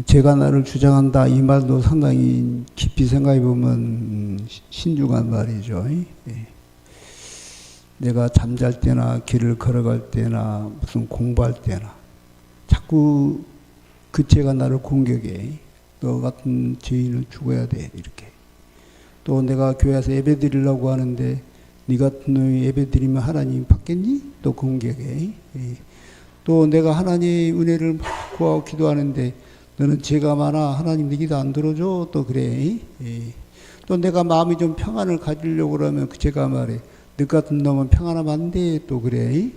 제가 나를 주장한다 이 말도 상당히 깊이 생각해 보면 신중한 말이죠. 내가 잠잘 때나 길을 걸어갈 때나 무슨 공부할 때나 자꾸 그 죄가 나를 공격해. 너 같은 죄인은 죽어야 돼 이렇게. 또 내가 교회에서 예배 드리려고 하는데 네 같은 놈이 예배 드리면 하나님 받겠니? 또 공격해. 또 내가 하나님의 은혜를 막 구하고 기도하는데 너는 죄가 많아 하나님 네 기도 안 들어줘 또 그래. 또 내가 마음이 좀 평안을 가지려고 그러면 그 죄가 말해 너 같은 놈은 평안하면 안 돼 또 그래.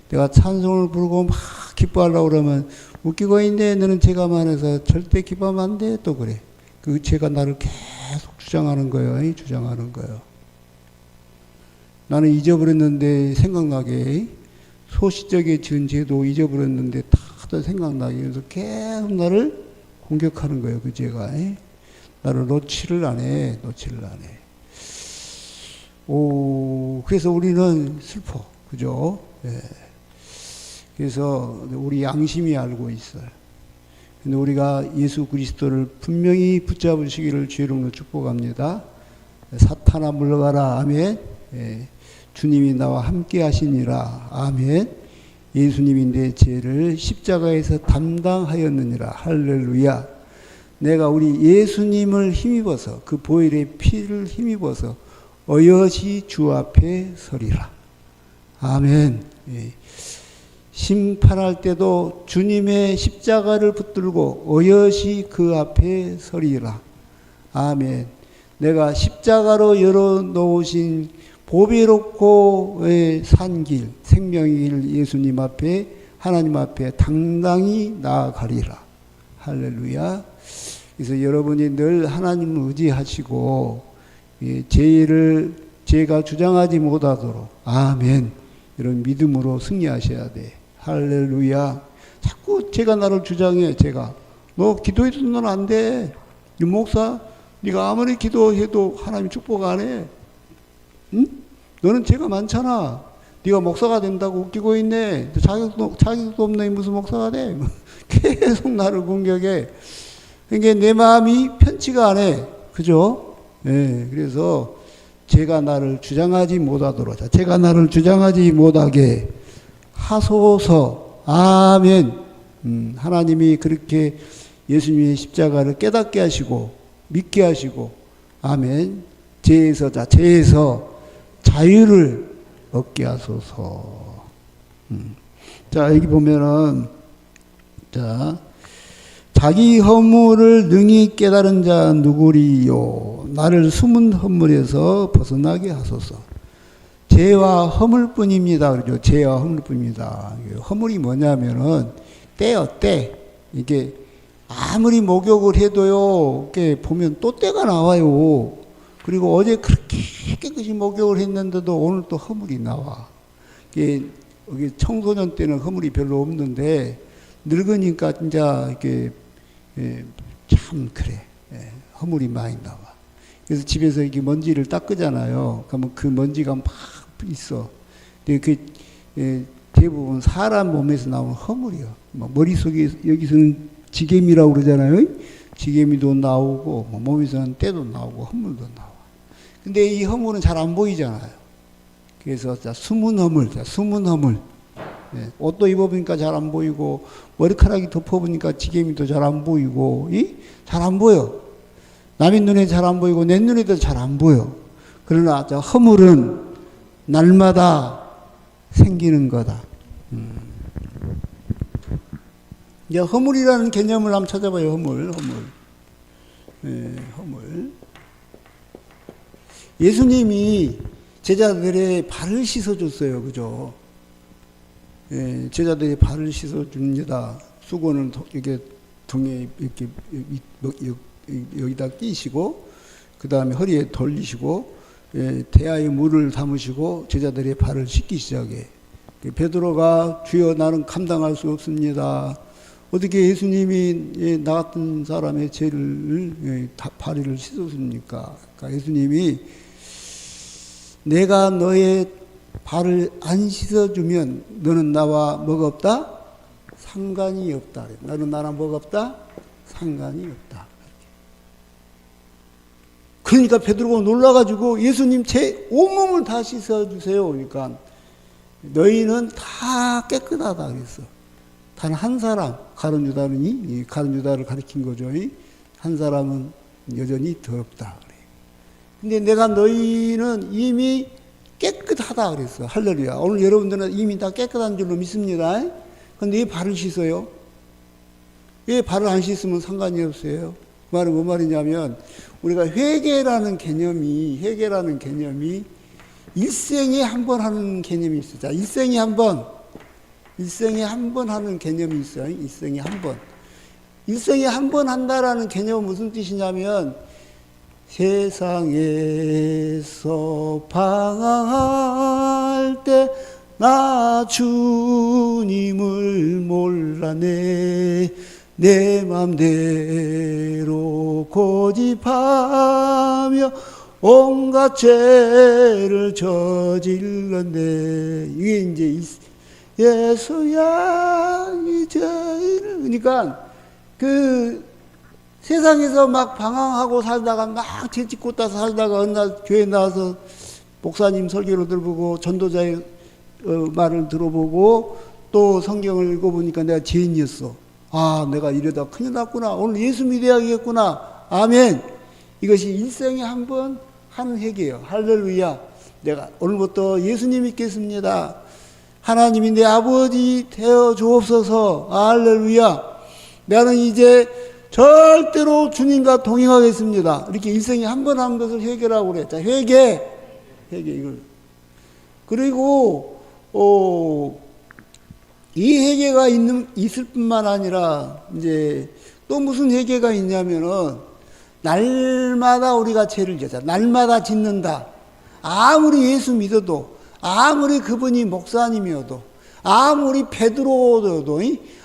내가 찬송을 부르고 막 기뻐하려고 그러면 웃기고 있네 너는 죄가 많아서 절대 기뻐하면 안 돼 또 그래. 그 죄가 나를 계속 주장하는 거예요. 주장하는 거예요. 나는 잊어버렸는데 생각나게 소시적에 지은 죄도 잊어버렸는데 다 생각나게 그래서 계속 나를 공격하는 거예요. 그 죄가. 나를 놓지를 안 해. 놓지를 안 해. 그래서 우리는 슬퍼. 그죠? 예. 그래서 우리 양심이 알고 있어요. 근데 우리가 예수 그리스도를 분명히 붙잡으시기를 주의 이름으로 축복합니다. 사탄아 물러가라. 아멘. 예. 주님이 나와 함께 하시니라. 아멘. 예수님이 내 죄를 십자가에서 담당하였느니라. 할렐루야. 내가 우리 예수님을 힘입어서 그 보혈의 피를 힘입어서 어여시 주 앞에 서리라. 아멘. 예. 심판할 때도 주님의 십자가를 붙들고 어여시 그 앞에 서리라. 아멘. 내가 십자가로 열어놓으신 보배롭고 산 길, 생명의 길 예수님 앞에 하나님 앞에 당당히 나아가리라. 할렐루야. 그래서 여러분이 늘 하나님을 의지하시고 죄가 주장하지 못하도록 아멘 이런 믿음으로 승리하셔야 돼. 할렐루야. 자꾸 죄가 나를 주장해. 죄가 너 기도해도 넌 안 돼. 이 목사 네가 아무리 기도해도 하나님 축복 안 해. 응? 너는 죄가 많잖아. 네가 목사가 된다고 웃기고 있네. 자격도 없네. 무슨 목사가 돼? 계속 나를 공격해. 그러니까 내 마음이 편치가 않아. 그죠? 네, 그래서 죄가 나를 주장하지 못하도록. 죄가 나를 주장하지 못하게 하소서. 아멘. 하나님이 그렇게 예수님의 십자가를 깨닫게 하시고 믿게 하시고 아멘. 죄에서 자유를 얻게 하소서. 자, 여기 보면은, 자, 자기 허물을 능히 깨달은 자 누구리요? 나를 숨은 허물에서 벗어나게 하소서. 죄와 허물뿐입니다. 그러죠? 죄와 허물뿐입니다. 허물이 뭐냐면은, 때요, 때. 이게, 아무리 목욕을 해도요, 이렇게 보면 또 때가 나와요. 그리고 어제 그렇게 깨끗이 목욕을 했는데도 오늘 또 허물이 나와. 이게 청소년 때는 허물이 별로 없는데 늙으니까 진짜 이렇게 참 그래. 허물이 많이 나와. 그래서 집에서 이렇게 먼지를 닦으잖아요. 그러면 그 먼지가 막 있어. 근데 그 대부분 사람 몸에서 나오는 허물이요. 머릿속에 여기서는 지게미라고 그러잖아요. 지게미도 나오고 몸에서는 때도 나오고 허물도 나와. 근데 이 허물은 잘 안 보이잖아요. 그래서 숨은 허물, 숨은 허물. 옷도 입어보니까 잘 안 보이고 머리카락이 덮어보니까 지게미도 잘 안 보이고 잘 안 보여. 남의 눈에 잘 안 보이고 내 눈에도 잘 안 보여. 그러나 허물은 날마다 생기는 거다. 이제 허물이라는 개념을 한번 찾아봐요. 허물. 허물. 예수님이 제자들의 발을 씻어줬어요. 그죠? 제자들의 발을 씻어줍니다. 수건을 이렇게 등에 이렇게 여기다 끼시고, 그 다음에 허리에 돌리시고, 대야에 물을 담으시고, 제자들의 발을 씻기 시작해. 베드로가 주여 나는 감당할 수 없습니다. 어떻게 예수님이 나 같은 사람의 죄를 발을 씻었습니까? 그러니까 예수님이 내가 너의 발을 안 씻어주면 너는 나와 뭐가 없다? 상관이 없다. 너는 나랑 뭐가 없다? 상관이 없다. 그러니까 베드로가 놀라가지고 예수님 제 온몸을 다 씻어주세요. 그러니까 너희는 다 깨끗하다 그랬어. 단 한 사람, 가룟 유다는 가룟 유다를 가리킨 거죠. 한 사람은 여전히 더럽다 그래. 근데 내가 너희는 이미 깨끗하다 그랬어. 할렐루야. 오늘 여러분들은 이미 다 깨끗한 줄로 믿습니다. 근데 왜 발을 씻어요? 왜 발을 안 씻으면 상관이 없어요? 그 말은 뭐 말이냐면 우리가 회개라는 개념이 일생에 한 번 하는 개념이 있어요. 자, 일생에 한 번 하는 개념이 있어요. 일생에 한 번. 일생에 한 번 한다라는 개념은 무슨 뜻이냐면 세상에서 방황할 때 나 주님을 몰라내 내 맘대로 고집하며 온갖 죄를 저질렀네. 이게 이제 예수야 이제 그러니까 그 세상에서 막 방황하고 살다가 막 죄짓고 따서 살다가 어느 날 교회 나와서 목사님 설교를 들어보고 전도자의 말을 들어보고 또 성경을 읽어보니까 내가 죄인이었어. 아, 내가 이러다 큰일 났구나. 오늘 예수 믿어야겠구나. 아멘. 이것이 일생에 한 번 하는 회개예요. 할렐루야. 내가 오늘부터 예수님 믿겠습니다. 하나님이 내 아버지 되어 주옵소서. 할렐루야. 나는 이제 절대로 주님과 동행하겠습니다. 이렇게 일생에 한 번 하는 것을 회개라고 그래. 자, 회개 이걸. 그리고 이 회개가 있을 뿐만 아니라 이제 또 무슨 회개가 있냐면은 날마다 우리가 죄를 져자. 날마다 짓는다. 아무리 예수 믿어도, 아무리 그분이 목사님이어도, 아무리 베드로여도,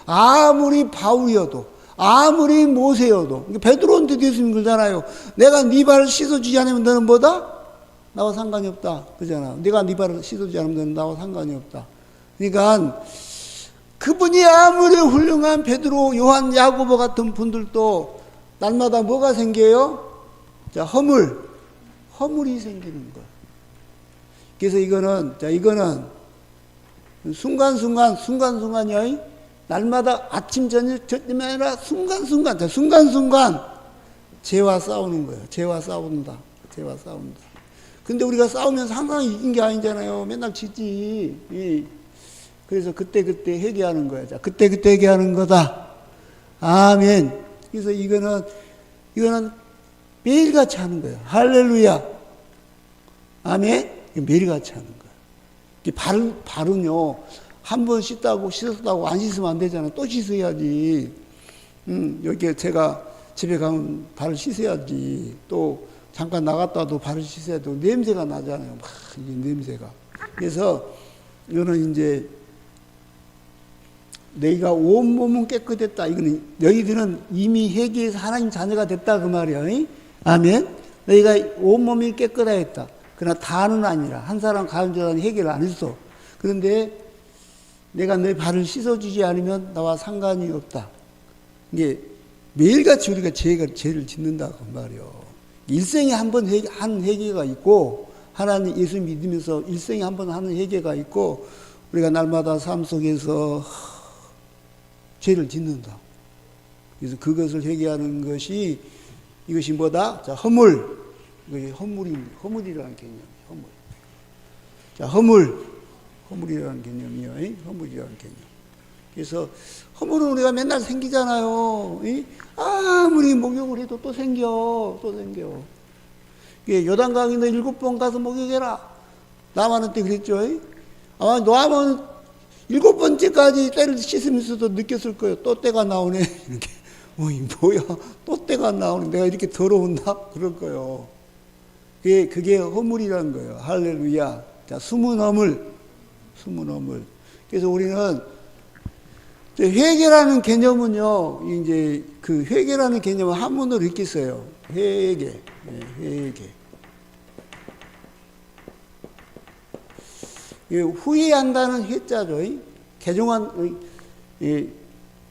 아무리 바울이어도, 아무리 모세여도. 베드로한테도 예수님 그러잖아요. 내가 네 발을 씻어주지 않으면 너는 뭐다? 나와 상관이 없다. 그러잖아. 내가 네 발을 씻어주지 않으면 너는 나와 상관이 없다. 그러니까 그분이 아무리 훌륭한 베드로, 요한, 야고보 같은 분들도 날마다 뭐가 생겨요? 자, 허물이 생기는 거야. 그래서 이거는 순간순간이요. 날마다 아침, 저녁이 아니라 순간순간 죄와 싸우는 거예요. 죄와 싸운다. 근데 우리가 싸우면 항상 이긴 게 아니잖아요. 맨날 지지. 그래서 그때 회개하는 거야. 자, 그때 회개하는 거다. 아멘. 그래서 이거는 매일같이 하는 거예요. 할렐루야. 아멘. 매일같이 하는 거예요. 발은요, 한 번 씻었다고 안 씻으면 안 되잖아요. 또 씻어야지. 여기 제가 집에 가면 발을 씻어야지. 또 잠깐 나갔다도 발을 씻어야 되고 냄새가 나잖아요. 막 이게 냄새가. 그래서 이거는 이제 너희가 온몸은 깨끗했다. 이거는 너희들은 이미 회개해서 하나님 자녀가 됐다 그 말이야. 아멘. 너희가 온몸이 깨끗하였다. 그러나 다는 아니라 한 사람 가운데는 회개를 안 했어. 그런데 내가 내 발을 씻어주지 않으면 나와 상관이 없다. 이게 매일같이 우리가 죄를 짓는다 그 말이요. 일생에 한 번 하는 회개가 있고 하나님 예수 믿으면서 일생에 한 번 하는 회개가 있고 우리가 날마다 삶 속에서 죄를 짓는다. 그래서 그것을 회개하는 것이 이것이 뭐다? 자, 허물. 이것이 허물이라는 개념이에요. 허물. 자, 허물이라는 개념이요. 허물이라는 개념. 그래서 허물은 우리가 맨날 생기잖아요. 아무리 목욕을 해도 또 생겨. 요단강에 너 7번 가서 목욕해라. 남한테 그랬죠. 아마 너하면 7번째까지 때를 씻으면서도 느꼈을 거예요. 또 때가 나오네. 이렇게. 뭐야. 또 때가 나오네. 내가 이렇게 더러웠나? 그럴 거예요. 그게 허물이라는 거예요. 할렐루야. 자, 숨은 허물. 그래서 우리는 회개라는 개념은요, 이제 그 회개라는 개념은 한문으로 이렇게 써요. 회개. 후회한다는 회자죠.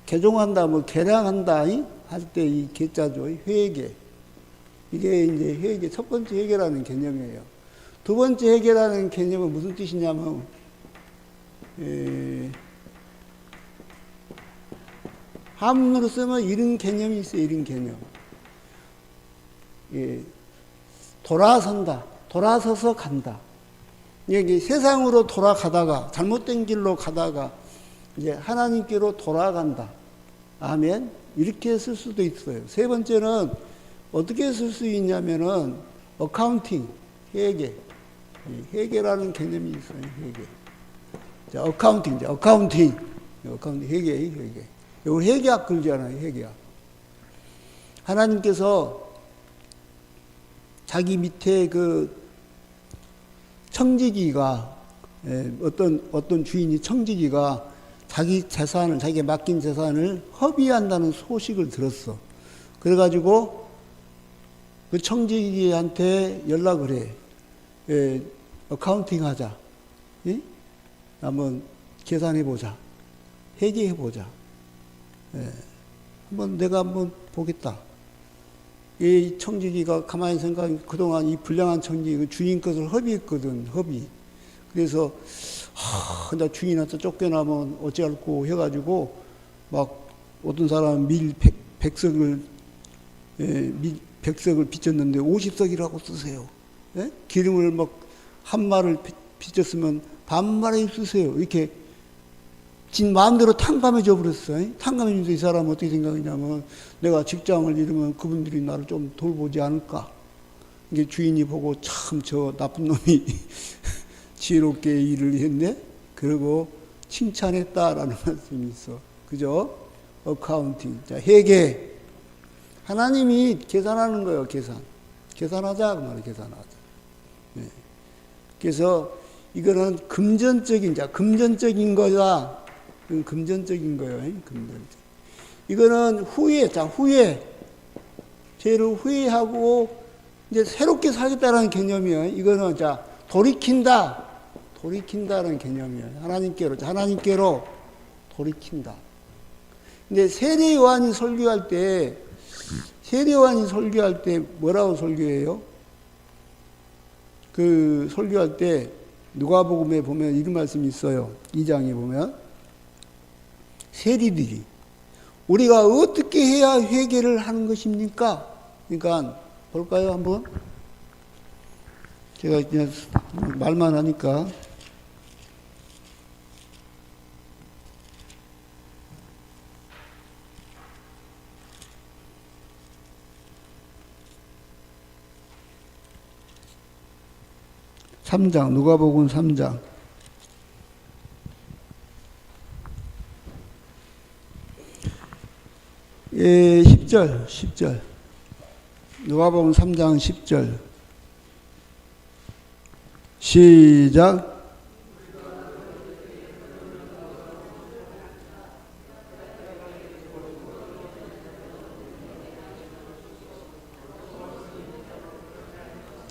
개종한다, 개량한다. 할 때 이 개자죠. 회계. 이게 이제 회계, 첫 번째 회계라는 개념이에요. 두 번째 회계라는 개념은 무슨 뜻이냐면, 한문으로 쓰면 이런 개념이 있어요. 이런 개념. 돌아선다. 돌아서서 간다. 여기 세상으로 돌아가다가, 잘못된 길로 가다가, 이제 하나님께로 돌아간다. 아멘. 이렇게 쓸 수도 있어요. 세 번째는 어떻게 쓸 수 있냐면은, 어카운팅, 회계. 회계라는 개념이 있어요. 회계. 자, 어카운팅, 어카운팅. 어카운팅, 회계. 이거 회계학 글잖아요. 회계학. 하나님께서 자기 밑에 그 청지기가, 어떤 주인이 청지기가 자기 재산을, 자기가 맡긴 재산을 허비한다는 소식을 들었어. 그래가지고 그 청지기한테 연락을 해. 어카운팅 하자. 예? 한번 계산해보자. 회계해보자. 내가 한번 보겠다. 이 청지기가 가만히 생각하면 그동안 이 불량한 청지기, 그 주인 것을 허비했거든, 허비. 그래서, 나 주인한테 쫓겨나면 어찌할꼬 해가지고, 막, 어떤 사람은 백석을 빚졌는데 50석이라고 쓰세요. 예? 기름을 막, 한 말을 빚졌으면 반말에 쓰세요. 이렇게, 진 마음대로 탕감해줘 버렸어요. 탕감해줘서 이 사람은 어떻게 생각하냐면, 내가 직장을 잃으면 그분들이 나를 좀 돌보지 않을까. 이게 주인이 보고 참 저 나쁜 놈이 지혜롭게 일을 했네? 그리고 칭찬했다라는 말씀이 있어. 그죠? 어카운팅. 자, 회계. 하나님이 계산하는 거예요, 계산. 계산하자, 그 말이에요, 계산하자. 네. 그래서 이거는 금전적인 거다. 이건 금전적인 거예요, 금전적. 이거는 후회. 죄를 후회하고, 이제 새롭게 살겠다라는 개념이에요. 이거는 돌이킨다라는 개념이에요. 하나님께로 돌이킨다. 근데 세례 요한이 설교할 때 뭐라고 설교해요? 그 설교할 때 누가복음에 보면 이런 말씀이 있어요. 2장에 보면 세리들이 우리가 어떻게 해야 회개를 하는 것입니까? 그러니까 볼까요, 한번? 제가 그냥 말만 하니까. 누가복음 3장. 예, 10절. 누가복음 3장 10절. 시작.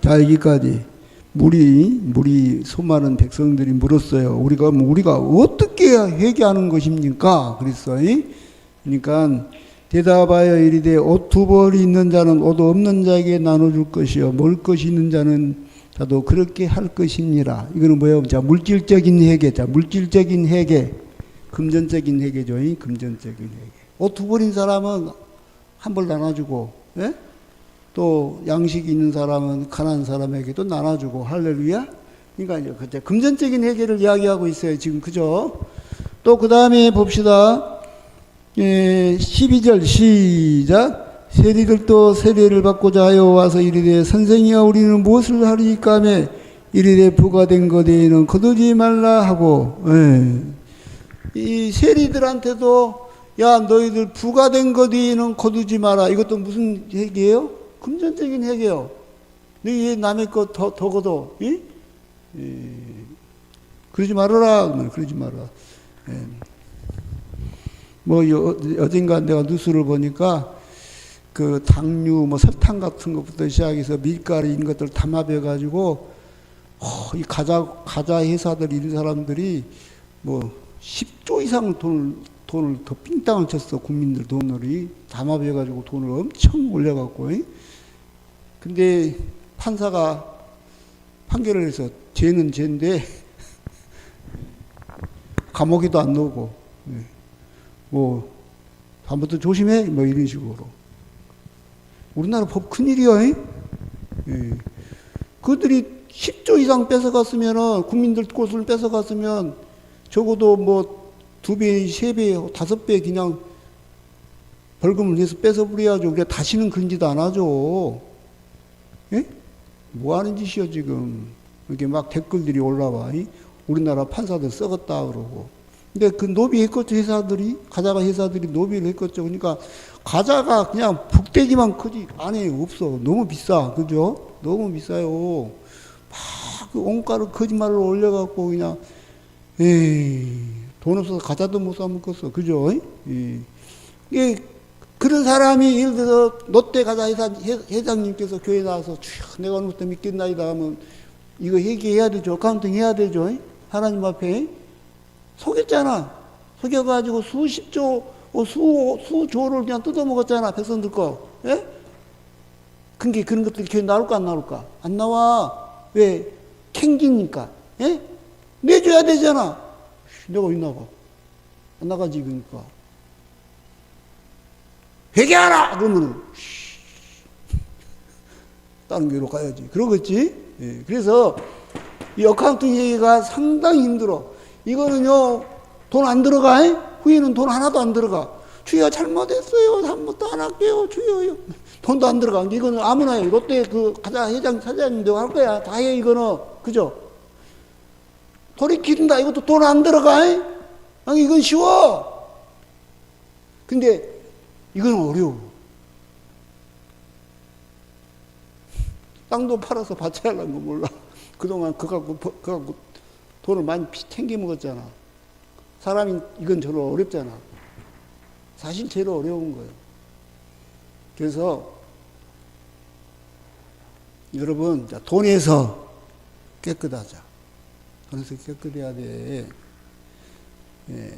자, 여기까지. 물이 수많은 백성들이 물었어요. 우리가 어떻게 회개하는 것입니까? 그랬어요. 그러니까 대답하여 이르되 옷 두 벌이 있는 자는 옷 없는 자에게 나눠줄 것이요 먹을 것이 있는 자는 자도 그렇게 할 것이니라. 이거는 뭐예요? 자, 물질적인 회개. 금전적인 회개죠. 금전적인 회개. 옷 두 벌인 사람은 한 벌 나눠주고, 예? 또 양식이 있는 사람은 가난한 사람에게도 나눠주고. 할렐루야. 그러니까 이제 금전적인 회개를 이야기하고 있어요. 지금 그죠? 또 그 다음에 봅시다. 12절 시작. 세리들도 세례를 받고자 하여 와서 이르되 선생이여 우리는 무엇을 하리까 하며 이르되 부과된 것 외에는 거두지 말라 하고. 이 세리들한테도 야 너희들 부과된 것 외에는 거두지 마라. 이것도 무슨 회개예요? 금전적인 회개요. 너희 남의 것 더 거둬. 그러지 말아라. 그러지 마라. 어젠가 내가 뉴스를 보니까 그 당류, 설탕 같은 것부터 시작해서 밀가루 이런 것들 담합해가지고, 이 과자 회사들 이런 사람들이 10조 이상을 돈을 돈을 더 삥땅을 쳤어. 국민들 돈을 담합해가지고 돈을 엄청 올려갖고. 근데 판사가 판결을 해서 죄는 죄인데 감옥에도 안 넣고 뭐 다음부터 조심해 뭐 이런 식으로. 우리나라 법 큰일이야. 그들이 10조 이상 뺏어갔으면은 국민들 것을 뺏어갔으면 적어도 뭐 2배, 3배, 5배 그냥 벌금을 내서 뺏어버려야죠. 그래 다시는 그런 짓 안 하죠. 예? 뭐 하는 짓이요 지금. 이렇게 막 댓글들이 올라와. 우리나라 판사들 썩었다 그러고. 근데 그 노비했겠죠 회사들이. 가자가 회사들이 노비를 했겠죠. 그러니까 가자가 그냥 북대기만 크지 안에 없어. 너무 비싸. 그죠? 너무 비싸요. 막 그 원가를 거짓말을 올려갖고 그냥 에이 돈 없어서 가자도 못 사 먹겠어. 그죠? 이게 그런 사람이 예를 들어서 롯데 가자 회장님께서 교회 나와서 내가 오늘부터 믿겠나이다 하면 이거 회개해야 되죠. 어카운팅 해야 되죠. 하나님 앞에 속였잖아. 속여가지고 수십조 수조를 그냥 뜯어먹었잖아. 백성들 거. 예? 근데 그런 것들이 교회 나올까 안 나올까? 안 나와. 왜? 캥기니까. 예? 내줘야 되잖아. 내가 왜 나가? 안 나가지 그러니까. 회개하라! 그러면은 다른 교회로 가야지. 그러겠지? 예. 그래서 이 어카운팅 회계가 상당히 힘들어. 이거는요 돈 안 들어가. 후에는 돈 하나도 안 들어가. 주여 잘못했어요. 잘못도 안 할게요. 주여. 돈도 안 들어가. 이거는 아무나 해. 롯데 그 가자 회장 사장님도 할 거야. 다 해 이거는. 그죠? 돌이킨다. 이것도 돈 안 들어가. 아니 이건 쉬워. 근데 이건 어려워. 땅도 팔아서 받쳐야 하는 거 몰라. 그동안 그거 갖고 돈을 많이 챙겨 먹었잖아. 사람이 이건 저로 어렵잖아. 사실 제일 어려운 거예요. 그래서 여러분 돈에서 깨끗하자. 돈에서 깨끗해야 돼. 예.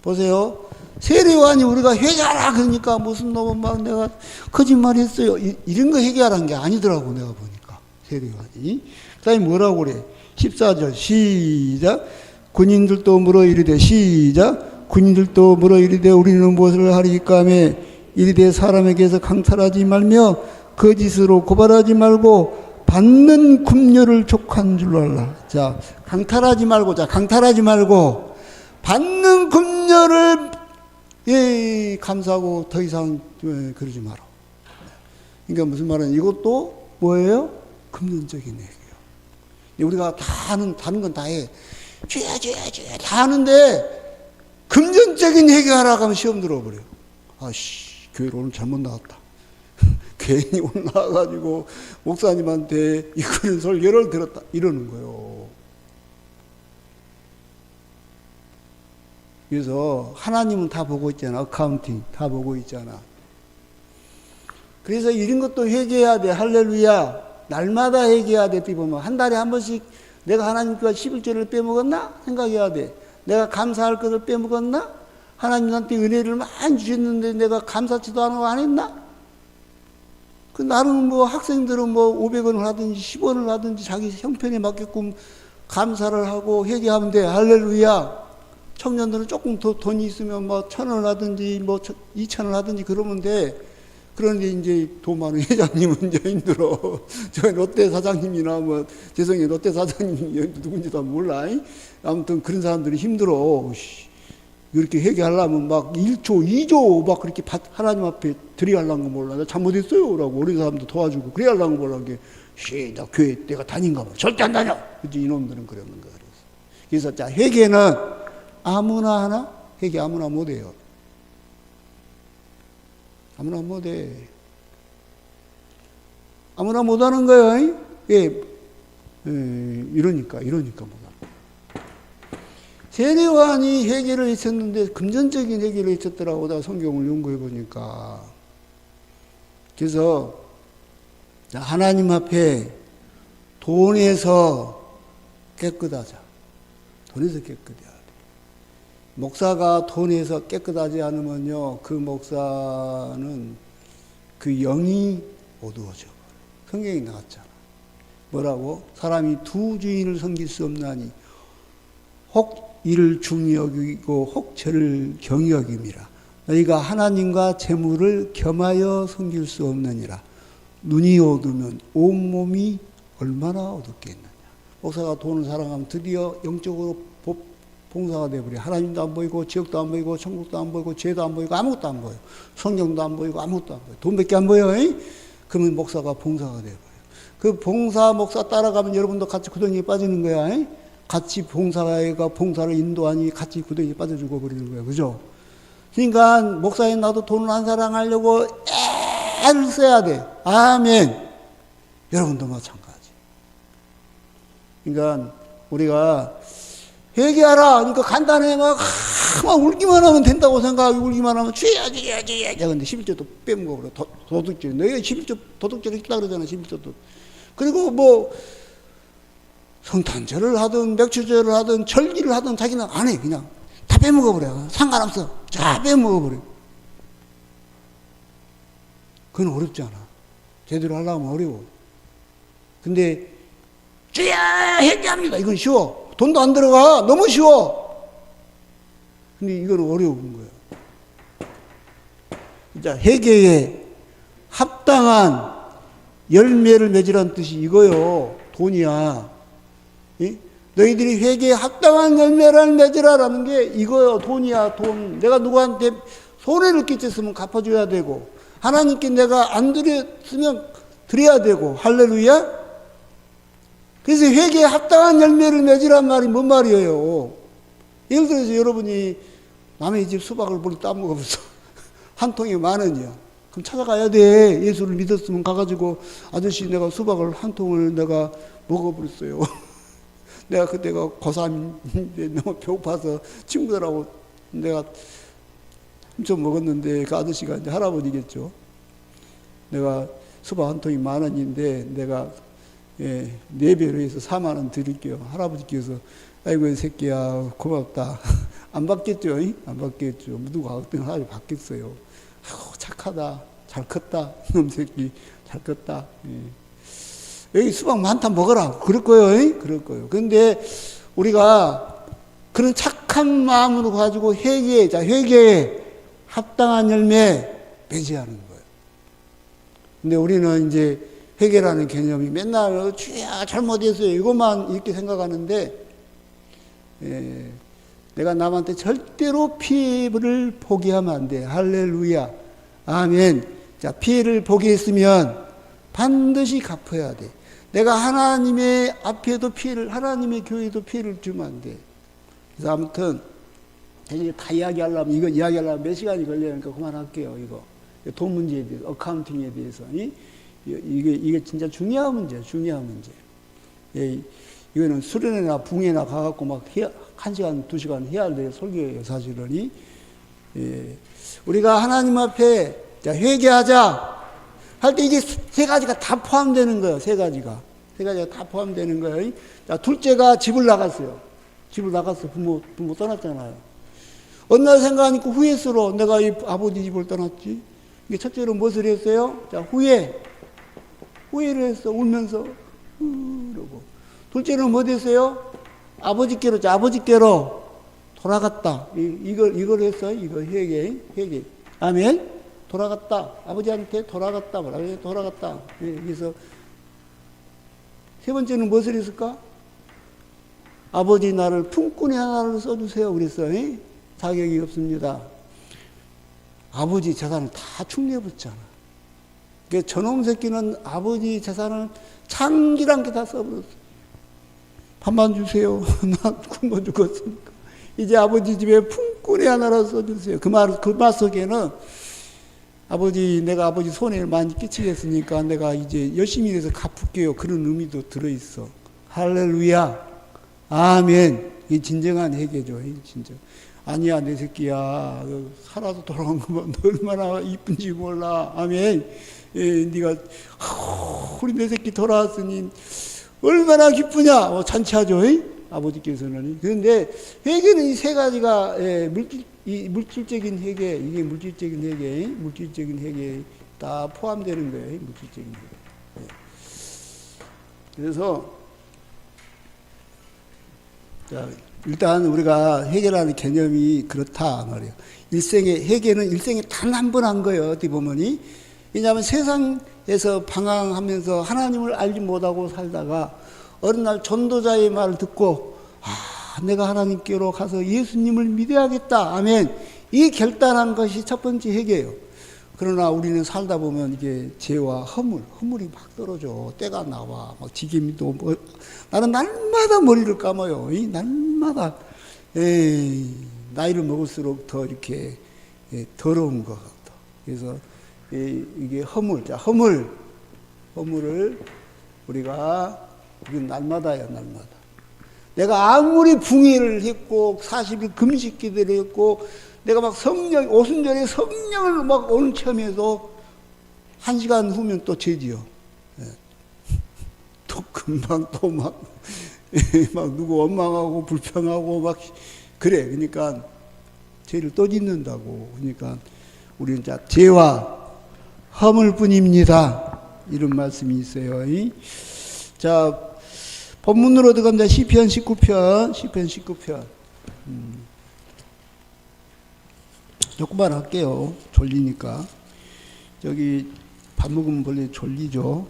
보세요. 세례요한이 우리가 회개하라 그러니까 무슨 놈은 막 내가 거짓말 했어요. 이런 거 회개하라는 게 아니더라고 내가 보니까. 세례요한이. 그 다음에 뭐라고 그래. 14절 시작. 군인들도 물어 이르되 시작. 군인들도 물어 이르되 우리는 무엇을 하리까 하며 이르되 사람에게서 강탈하지 말며 거짓으로 고발하지 말고 받는 금료를 족한 줄 알라. 자, 강탈하지 말고 받는 금료를 감사하고 더 이상 그러지 마라. 그러니까 무슨 말은 이것도 뭐예요? 금전적인 얘기예요. 우리가 다는 건 다 해. 죄야 다 하는데 금전적인 회개하라고 하면 시험 들어버려. 아씨 교회로 오늘 잘못 나왔다. 괜히 오늘 나와가지고 목사님한테 이런 설교를 들었다 이러는 거예요. 그래서 하나님은 다 보고 있잖아. 어카운팅 다 보고 있잖아. 그래서 이런 것도 회개해야 돼. 할렐루야. 날마다 회개해야 돼. 어떻게 보면 한 달에 한 번씩 내가 하나님과 11조를 빼먹었나? 생각해야 돼. 내가 감사할 것을 빼먹었나? 하나님한테 은혜를 많이 주셨는데 내가 감사치도 안 했나? 그 나는 뭐 학생들은 뭐 500원을 하든지 10원을 하든지 자기 형편에 맞게끔 감사를 하고 회개하면 돼. 할렐루야. 청년들은 조금 더 돈이 있으면 뭐 1,000원을 하든지 뭐 2,000원을 하든지 그러면 돼. 그런데 이제 돈 많은 회장님은 이제 힘들어. 저 롯데 사장님이나 뭐, 죄송해요. 롯데 사장님이 누군지도 몰라. 아무튼 그런 사람들이 힘들어. 이렇게 회개하려면 막 1조, 2조 막 그렇게 하나님 앞에 드리하려는 거 몰라. 나 잘못했어요. 라고 어린 사람도 도와주고 그래야 하려는 거 몰라. 나 교회 내가 다닌가 봐. 절대 안 다녀. 그치? 이놈들은 그러는 거야. 그래서 자, 회개는 아무나 하나? 회개 아무나 못해요. 아무나 못해. 아무나 못하는 거예요. 예. 이러니까 못하는. 세례요한이 회개를 했었는데 금전적인 회개를 했었더라고. 내가 성경을 연구해 보니까. 그래서 하나님 앞에 돈에서 깨끗하자. 돈에서 깨끗해야 돼. 목사가 돈에서 깨끗하지 않으면요, 그 목사는 그 영이 어두워져. 성경에 나왔잖아. 뭐라고? 사람이 두 주인을 섬길 수 없나니 혹 이를 중히 여기고 혹 저를 경히 여김이라. 너희가 하나님과 재물을 겸하여 섬길 수 없느니라. 눈이 어두면 온몸이 얼마나 어둡겠느냐. 목사가 돈을 사랑하면 드디어 영적으로 봉사가 돼버려. 하나님도 안 보이고 지역도 안 보이고 천국도 안 보이고 죄도 안 보이고 아무것도 안 보여. 성경도 안 보이고 아무것도 안 보여. 돈밖에 안 보여. 그러면 목사가 봉사가 돼버려. 그 목사 따라가면 여러분도 같이 구덩이에 빠지는 거야. 같이 봉사가 봉사를 인도하니 같이 구덩이에 빠져 죽어버리는 거야. 그죠? 그러니까 목사인 나도 돈을 안 사랑하려고 애를 써야 돼. 아멘. 여러분도 마찬가지. 그러니까 우리가 회개하라. 그러니까 간단해. 막 울기만 하면 된다고 생각하고 울기만 하면 죄야. 근데 11조도 빼먹어버려. 도둑질. 너희가 11조 도둑질을 했다 그러잖아. 11조도. 그리고 뭐 성탄절을 하든 맥주절을 하든 절기를 하든 자기는 안 해. 그냥 다 빼먹어버려. 상관없어. 다 빼먹어버려. 그건 어렵지 않아. 제대로 하려면 어려워. 근데 죄야 회개합니다. 이건 쉬워. 돈도 안 들어가. 너무 쉬워. 근데 이건 어려운 거야. 자, 회개에 합당한 열매를 맺으라는 뜻이 이거요. 돈이야. 예? 너희들이 회개에 합당한 열매를 맺으라라는 게 이거요. 돈이야. 돈. 내가 누구한테 손해를 끼쳤으면 갚아줘야 되고, 하나님께 내가 안 드렸으면 드려야 되고. 할렐루야. 그래서 회개에 합당한 열매를 맺으란 말이 뭔 말이에요? 예를 들어서 여러분이 남의 집 수박을 머리 따먹어서 한 통에 10,000원이야. 그럼 찾아가야 돼. 예수를 믿었으면 가가지고 아저씨 내가 수박을 한 통을 내가 먹어버렸어요. 내가 그때가 고3인데 너무 배고파서 친구들하고 내가 훔쳐 먹었는데 그 아저씨가 이제 할아버지겠죠. 내가 수박 한 통이 10,000원인데 내가 4배로 해서 40,000원 드릴게요. 할아버지께서 아이고 이 새끼야 고맙다. 안 받겠죠? 안 받겠죠. 누가 어떤 할아버지 받겠어요. 착하다. 잘 컸다. 이놈 새끼 잘 컸다. 여기 수박 많다 먹어라. 그럴 거예요. 그럴 거예요. 그런데 우리가 그런 착한 마음으로 가지고 회개에 합당한 열매 맺어야 하는 거예요. 근데 우리는 이제 회개라는 개념이 맨날 주야 잘못했어요. 이것만 이렇게 생각하는데 내가 남한테 절대로 피해를 포기하면 안 돼. 할렐루야. 아멘. 자, 피해를 포기했으면 반드시 갚아야 돼. 내가 하나님의 앞에도 피해를, 하나님의 교회에도 피해를 주면 안 돼. 그래서 아무튼 다 이야기하려면, 이거 이야기하려면 몇 시간이 걸리니까 그만할게요. 이거 돈 문제에 대해서, 어카운팅에 대해서. 이게 진짜 중요한 문제야. 중요한 문제. 이거는 수련회나 붕회나 가갖고 막 1시간, 2시간 해야 될 설교예요, 사실은. 우리가 하나님 앞에 회개하자 할 때 이게 세 가지가 다 포함되는 거예요. 세 가지가 다 포함되는 거예요. 자, 둘째가 집을 나갔어요. 집을 나갔어. 부모 떠났잖아요. 어느 날 생각하니까 후회스러워. 내가 이 아버지 집을 떠났지. 이게 첫째로 무엇을 했어요? 자, 후회를 했어. 울면서. 그러고. 둘째는 뭐 됐어요? 아버지께로 돌아갔다. 이걸 했어요. 이거 회개. 아멘. 돌아갔다. 아버지한테 돌아갔다. 돌아갔다. 그래서 세 번째는 무엇을 했을까? 아버지 나를 품꾼이 하나를 써주세요. 그랬어. 자격이 없습니다. 아버지 재산을 다 축내붙잖아. 그러니까 저놈 새끼는 아버지 재산을 창기란 게 다 써버렸어. 밥만 주세요. 나 굶어 죽었으니까. 이제 아버지 집에 품꾼이 하나를 써주세요. 그 말 속에는 아버지, 내가 아버지 손해를 많이 끼치겠으니까 내가 이제 열심히 해서 갚을게요. 그런 의미도 들어있어. 할렐루야. 아멘. 이 진정한 회개죠. 진짜. 아니야, 내 새끼야. 살아서 돌아온 거면 너 얼마나 이쁜지 몰라. 아멘. 네가 우리 내 새끼 돌아왔으니 얼마나 기쁘냐. 잔치하죠. 아버지께서는. 그런데 회개는 이 세 가지가, 예, 물질적인 회개, 이게 물질적인 회개에 다 포함되는 거예요. 물질적인 회개. 예. 그래서, 자, 일단 우리가 회개라는 개념이 그렇다 말이에요. 회개는 일생에 단 한 번 한 거예요. 어떻게 보면이. 왜냐하면 세상에서 방황하면서 하나님을 알지 못하고 살다가 어느 날 전도자의 말을 듣고, 내가 하나님께로 가서 예수님을 믿어야겠다. 아멘. 이 결단한 것이 첫 번째 회개예요. 그러나 우리는 살다 보면 이게 죄와 허물이 막 떨어져. 때가 나와. 막 지게미도, 나는 날마다 머리를 감아요. 날마다. 나이를 먹을수록 더 이렇게 더러운 것 같아. 그래서 이게 허물을 우리가 날마다야, 날마다. 내가 아무리 붕해를 했고 40일 금식 기도를 했고 내가 막 오순절에 성령을 막 온첨해도 1시간 후면 또 죄지요. 또 금방 또 막 누구 원망하고 불평하고 막 그래. 그러니까 죄를 또 짓는다고. 그러니까 우리는 죄와 허물뿐입니다. 이런 말씀이 있어요. 자, 본문으로 들어갑니다. 시편 19편. 조금만 할게요. 졸리니까. 저기 밥 먹으면 원래 졸리죠.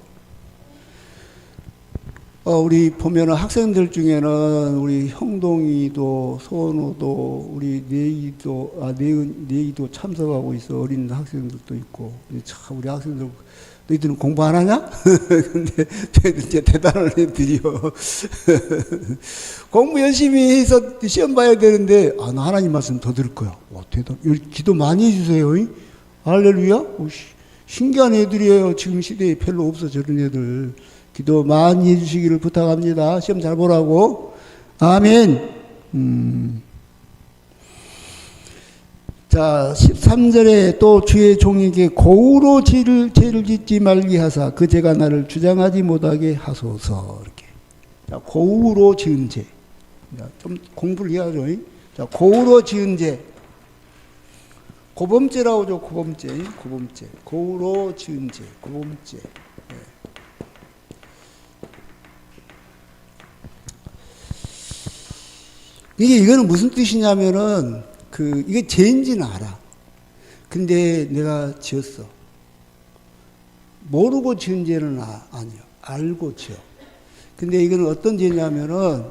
우리 보면은 학생들 중에는 우리 형동이도, 소원호도, 우리 내이도 참석하고 있어. 어린 학생들도 있고. 참, 우리 학생들, 너희들은 공부 안 하냐? 근데 이제 대단한 애들이요. 공부 열심히 해서 시험 봐야 되는데, 나 하나님 말씀 더 들을 거야. 와, 대단. 기도 많이 해주세요. 할렐루야? 신기한 애들이에요. 지금 시대에 별로 없어, 저런 애들. 기도 많이 해주시기를 부탁합니다. 시험 잘 보라고. 아멘. 자, 13절에 또 주의 종에게 고의로 죄를 짓지 말게 하사 그 죄가 나를 주장하지 못하게 하소서. 이렇게. 자, 고의로 지은 죄. 자, 좀 공부를 해야죠. 자, 고의로 지은 죄. 고범죄라고 하죠. 고범죄. 고의로 지은 죄. 고범죄. 이거는 무슨 뜻이냐면은, 이게 죄인지는 알아. 근데 내가 지었어. 모르고 지은 죄는 아니요. 알고 지어. 근데 이거는 어떤 죄냐면은,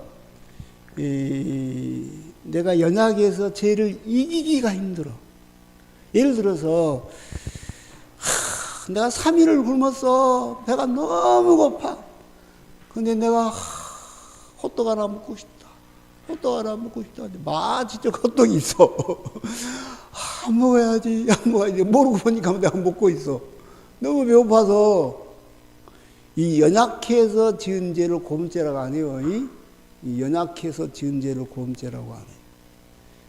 내가 연약해서 죄를 이기기가 힘들어. 예를 들어서, 내가 3일을 굶었어. 배가 너무 고파. 근데 내가, 호떡 하나 먹고 싶다. 호떡 하나 먹고 싶다는데 진짜 호떡이 있어. 안 먹어야지. 모르고 보니까 내가 먹고 있어. 너무 배고파서. 이 연약해서 지은 죄를 고범죄라고 안 해요. 이 연약해서 지은 죄를 고범죄라고 안 해요.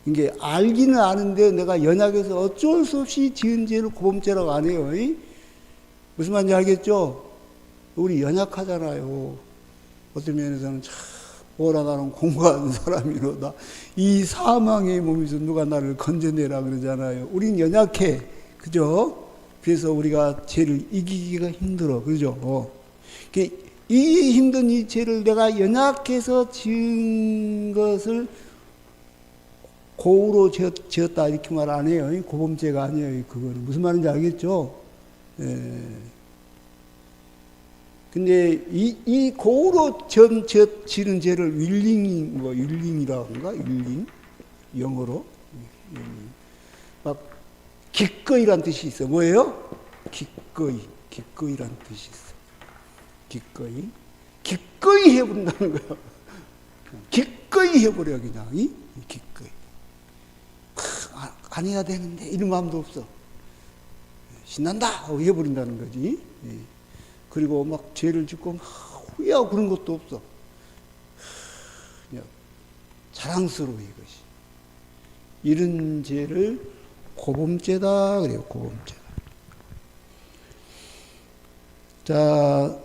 이게 알기는 아는데 내가 연약해서 어쩔 수 없이 지은 죄를 고범죄라고 안 해요. 무슨 말인지 알겠죠? 우리 연약하잖아요. 어떤 면에서는 참 오라 나는 공부하는 사람이로다. 이 사망의 몸에서 누가 나를 건져내라 그러잖아요. 우린 연약해. 그죠? 그래서 우리가 죄를 이기기가 힘들어. 그죠? 이기기 힘든 이 죄를 내가 연약해서 지은 것을 고의로 지었다 이렇게 말 안 해요. 고범죄가 아니에요. 그거는. 무슨 말인지 알겠죠? 근데 이 고의로 지는 죄를 윌링이라고인가? 윌링? 영어로? 막 기꺼이란 뜻이 있어. 뭐예요? 기꺼이란 뜻이 있어. 기꺼이 해본다는 거야. 기꺼이 해버려 그냥. 기꺼이. 안 해야 되는데 이런 마음도 없어. 신난다 하고 해버린다는 거지. 그리고 막 죄를 짓고 막 후회하고 그런 것도 없어. 그냥 자랑스러워 이것이. 이런 죄를 고범죄다 그래요. 고범죄다. 자,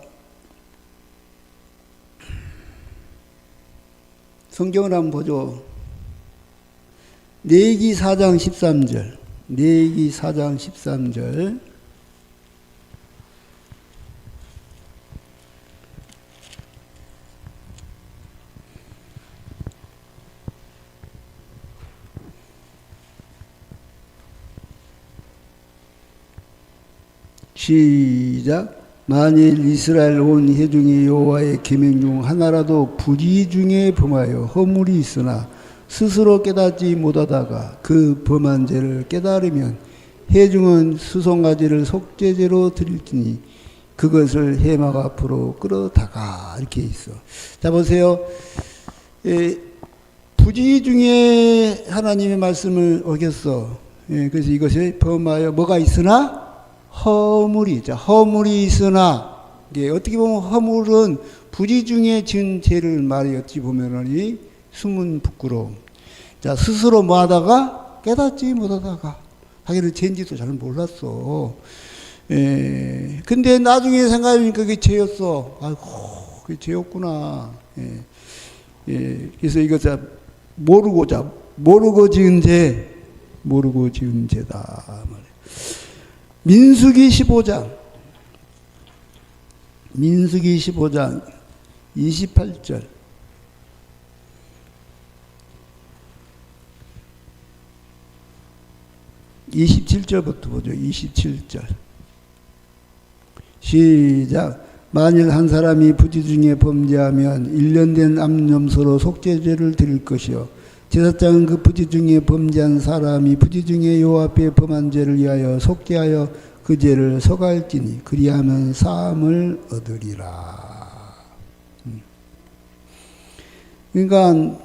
성경을 한번 보죠. 레위기 4장 13절. 레위기 4장 13절. 시작. 만일 이스라엘 온 회중이 여호와의 계명 중 하나라도 부지 중에 범하여 허물이 있으나 스스로 깨닫지 못하다가 그 범한 죄를 깨달으면 회중은 수송아지를 속죄제로 드릴지니 그것을 해막 앞으로 끌어다가 이렇게 있어. 자 보세요. 부지 중에 하나님의 말씀을 어겼어. 그래서 이것이 범하여 뭐가 있으나 허물이 있죠. 허물이 있으나, 어떻게 보면 허물은 부지 중에 지은 죄를 말이 어찌 보면은 숨은 부끄러움. 자, 스스로 뭐 하다가 깨닫지 못하다가 자기는 죄인지도 잘 몰랐어. 근데 나중에 생각해보니까 그게 죄였어. 아이고, 그게 죄였구나. 그래서 이거 모르고 지은 죄다. 말이야. 민수기 15장 28절 27절부터 보죠. 27절 시작. 만일 한 사람이 부지 중에 범죄하면 1년 된 암염소로 속죄제를 드릴 것이요 제사장은 그 부지 중에 범죄한 사람이 부지 중에 여호와 앞에 범한 죄를 위하여 속죄하여 그 죄를 서갈지니 그리하면 사함을 얻으리라. 그러니까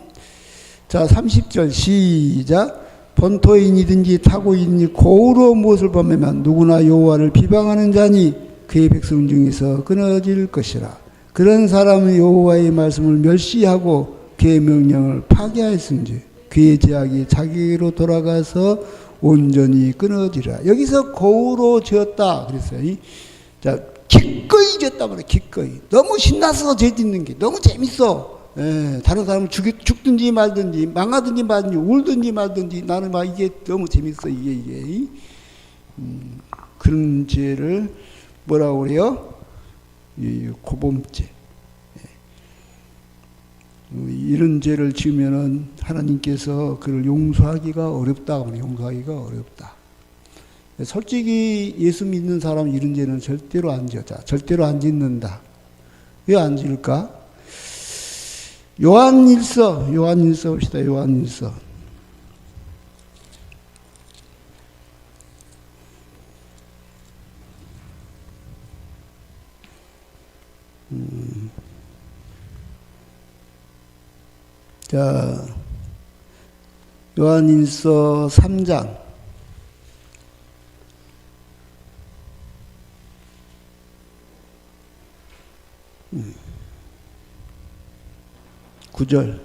자 30절 시작. 본토인이든지 타고인이 고의로 무엇을 범하면 누구나 여호와를 비방하는 자니 그의 백성 중에서 끊어질 것이라. 그런 사람은 여호와의 말씀을 멸시하고 그의 명령을 파괴하였은지 그의 제약이 자기로 돌아가서 온전히 끊어지라. 여기서 고의로 지었다 그랬어요. 자, 기꺼이 지었다 말이야. 기꺼이. 너무 신나서 죄 짓는 게 너무 재밌어. 다른 사람은 죽든지 말든지 망하든지 말든지 울든지 말든지 나는 막 이게 너무 재밌어. 이게. 그런 죄를 뭐라고 그래요? 고범죄. 이런 죄를 지으면은 하나님께서 그를 용서하기가 어렵다. 용서하기가 어렵다. 솔직히 예수 믿는 사람은 이런 죄는 절대로 안 지어. 자, 절대로 안 짓는다. 왜 안 지을까? 요한일서 봅시다. 요한일서. 자, 요한일서 3장 9절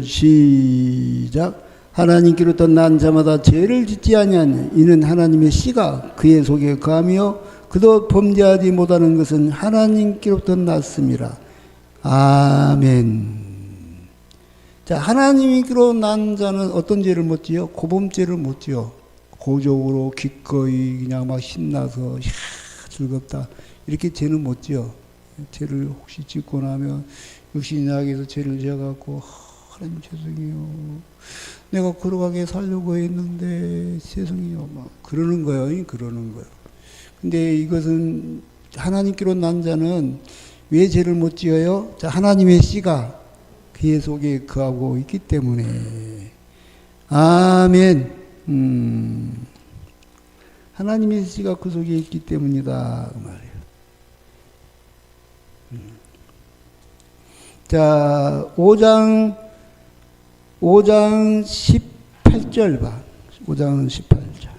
시작. 하나님께로부터 난 자마다 죄를 짓지 아니하니 이는 하나님의 씨가 그의 속에 거하며 그도 범죄하지 못하는 것은 하나님께로부터 났음이라. 아멘. 자, 하나님께로 난 자는 어떤 죄를 못 지어? 고범죄를 못 지어. 고적으로 기꺼이 그냥 막 신나서 즐겁다 이렇게 죄는 못 지어. 죄를 혹시 짓고 나면 육신이 나에게서 죄를 지어갖고 하나님 죄송해요. 내가 거룩하게 살려고 했는데 죄송해요. 막 그러는 거예요. 그러는 거예요. 근데 이것은 하나님께로 난 자는 왜 죄를 못 지어요? 자, 하나님의 씨가 그의 속에 거하고 있기 때문에. 아멘. 하나님의 씨가 그 속에 있기 때문이다. 그 말이에요. 자, 5장 18절 봐. 5장 18절.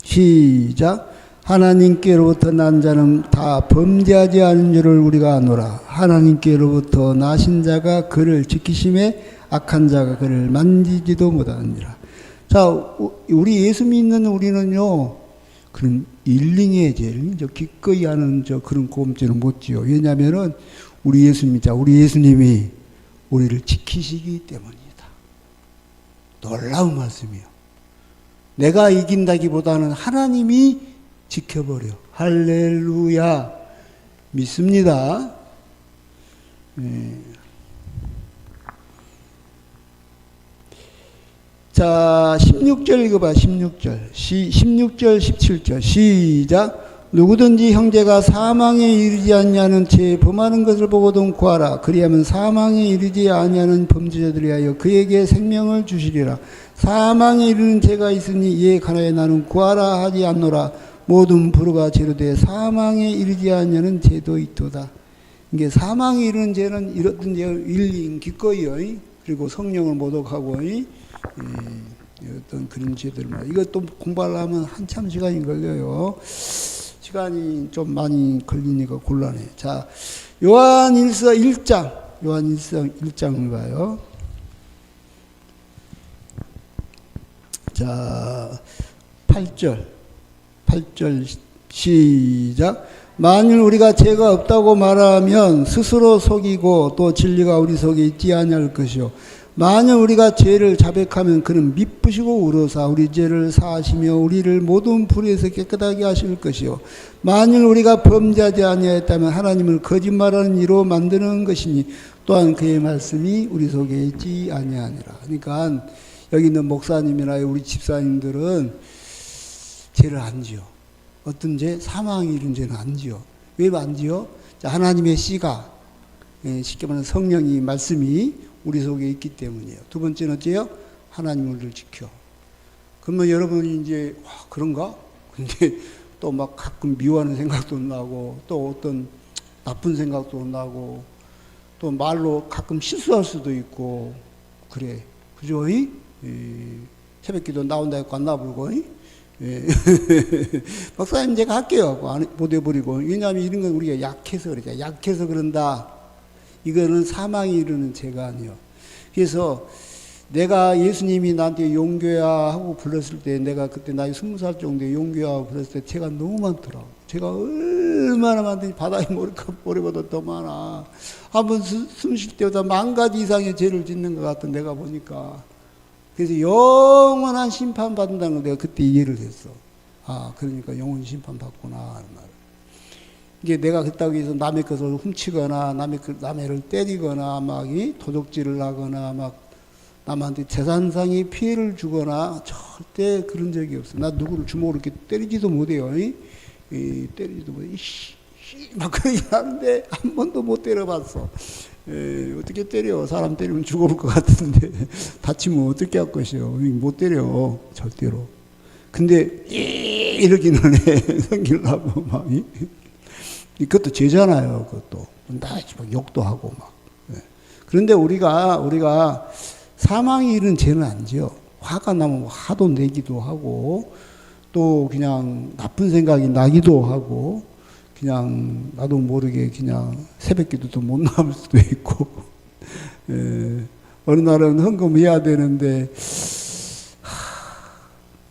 시작. 하나님께로부터 난 자는 다 범죄하지 않은 줄을 우리가 아노라. 하나님께로부터 나신 자가 그를 지키심에 악한 자가 그를 만지지도 못하느니라. 자, 우리 예수 믿는 우리는요, 그럼 일링의 죄를 저 기꺼이 하는 저 그런 고음죄는 못 지요. 왜냐하면은 우리 예수님이 우리를 지키시기 때문이다. 놀라운 말씀이요. 내가 이긴다기보다는 하나님이 지켜버려. 할렐루야. 믿습니다. 자, 16절 읽어봐. 16절, 17절 시작. 누구든지 형제가 사망에 이르지 않냐는 죄 범하는 것을 보고도 구하라. 그리하면 사망에 이르지 아니하는 범죄자들이 하여 그에게 생명을 주시리라. 사망에 이르는 죄가 있으니 이에 관하여 나는 구하라 하지 않노라. 모든 불의가 죄로 돼 사망에 이르지 아니하는 죄도 있도다. 이게 사망에 이르는 죄는 이렇든 일인 기꺼이요. 그리고 성령을 모독하고 어떤 그런 죄들 이것도 공부하려면 한참 시간이 걸려요. 시간이 좀 많이 걸리니까 곤란해. 자, 요한일서 1장을 봐요. 자, 8절 시작. 만일 우리가 죄가 없다고 말하면 스스로 속이고 또 진리가 우리 속에 있지 아니할 것이요. 만일 우리가 죄를 자백하면 그는 미쁘시고 우러사 우리 죄를 사하시며 우리를 모든 불의에서 깨끗하게 하실 것이요. 만일 우리가 범죄하지 아니하였다면 하나님을 거짓말하는 이로 만드는 것이니 또한 그의 말씀이 우리 속에 있지 아니하니라. 그러니까 여기 있는 목사님이나 우리 집사님들은 죄를 안 지어. 어떤 죄? 사망이 이런 죄는 안 지어. 왜 안 지어? 자, 하나님의 씨가, 쉽게 말하면 성령이 말씀이 우리 속에 있기 때문이에요. 두 번째는 어째요? 하나님을 우리를 지켜. 그러면 여러분이 이제 그런가? 근데 또 막 가끔 미워하는 생각도 나고 또 어떤 나쁜 생각도 나고 또 말로 가끔 실수할 수도 있고 그래. 그죠? 새벽기도 나온다 했고 안 나불고 박사님 제가 할게요. 못 해버리고. 왜냐하면 이런 건 우리가 약해서 그러죠. 약해서 그런다. 이거는 사망이 이르는 죄가 아니요. 그래서 내가 예수님이 나한테 용교야 하고 불렀을 때 내가 그때 나이 20살 정도에 용교야 하고 불렀을 때 죄가 너무 많더라고. 죄가 얼마나 많더니 바다에 모래보다 더 많아. 한번 숨 쉴 때보다 10,000가지 이상의 죄를 짓는 것 같은 내가 보니까. 그래서 영원한 심판 받는다는 걸 내가 그때 이해를 했어. 아, 그러니까 영원 심판 받구나 하는 말. 이게 내가 그렇다고 해서 남의 것을 훔치거나 남의를 때리거나 막 도적질을 하거나 막 남한테 재산상의 피해를 주거나 절대 그런 적이 없어. 나 누구를 주먹으로 이렇게 때리지도 못해요. 때리지도 못해. 막 그러긴 하는데 한 번도 못 때려봤어. 어떻게 때려? 사람 때리면 죽어볼 것 같은데 다치면 어떻게 할 것이요? 못 때려 절대로. 근데 이러기는 해. 성질나고 막. 그것도 죄잖아요. 그것도 나 욕도 하고 막. 그런데 우리가 사망이 이른 죄는 안 지어. 화가 나면 화도 내기도 하고 또 그냥 나쁜 생각이 나기도 하고 그냥 나도 모르게 그냥 새벽기도도 못 나올 수도 있고 어느 날은 헌금해야 되는데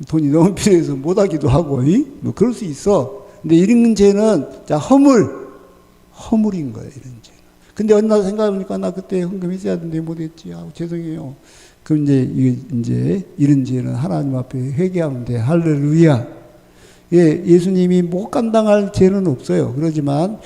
돈이 너무 필요해서 못 하기도 하고 뭐 그럴 수 있어. 근데 이런 죄는 자 허물인 거예요. 이런 죄는. 근데 어느 날 생각해보니까 나 그때 헌금했어야 되는데 못했지. 죄송해요. 그럼 이제 이런 죄는 하나님 앞에 회개하면 돼. 할렐루야. 예수님이 못 감당할 죄는 없어요. 그러지만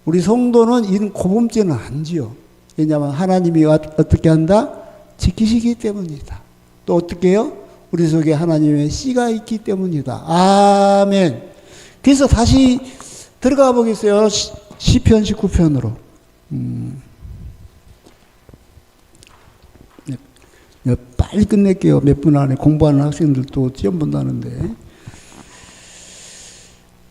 우리 성도는 이런 고범죄는 안 지어. 왜냐하면 하나님이 어떻게 한다? 지키시기 때문이다. 또 어떻게 해요? 우리 속에 하나님의 씨가 있기 때문이다. 아멘. 그래서 다시 들어가 보겠어요. 시편 19편으로. 빨리 끝낼게요. 몇 분 안에 공부하는 학생들도 시험 본다는데.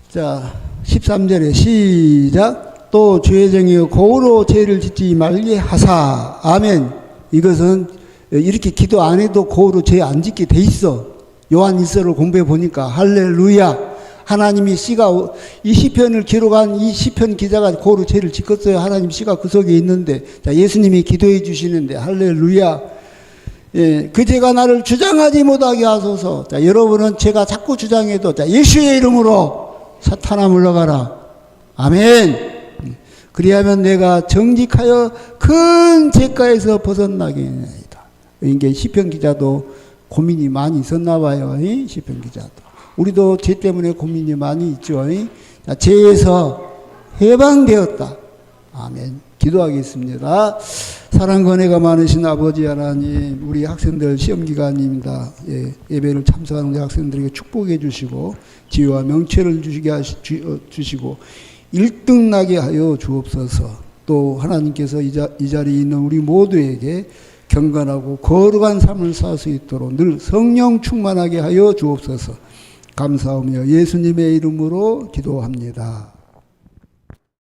자, 13절에 시작. 또 주의 정의여 고으로 죄를 짓지 말게 하사. 아멘. 이것은 이렇게 기도 안 해도 고으로 죄 안 짓게 돼 있어. 요한일서를 공부해 보니까. 할렐루야. 하나님이 씨가 이 시편을 기록한 이 시편 기자가 고으로 죄를 짓겠어요. 하나님 씨가 그 속에 있는데. 자, 예수님이 기도해 주시는데. 할렐루야. 예, 그 죄가 나를 주장하지 못하게 하소서. 자, 여러분은 제가 자꾸 주장해도 자, 예수의 이름으로 사탄아 물러가라. 아멘. 그리하면 내가 정직하여 큰 죄가에서 벗어나겠나이다. 이게 시편 기자도 고민이 많이 있었나 봐요. 시편 기자도. 우리도 죄 때문에 고민이 많이 있죠. 자, 죄에서 해방되었다. 아멘. 기도하겠습니다. 사랑과 은혜가 많으신 아버지 하나님, 우리 학생들 시험기간입니다. 예, 예배를 참석하는 우리 학생들에게 축복해 주시고 지혜와 명철을 주시고 1등 나게 하여 주옵소서. 또 하나님께서 이 자리에 있는 우리 모두에게 경건하고 거룩한 삶을 살 수 있도록 늘 성령 충만하게 하여 주옵소서. 감사하며 예수님의 이름으로 기도합니다.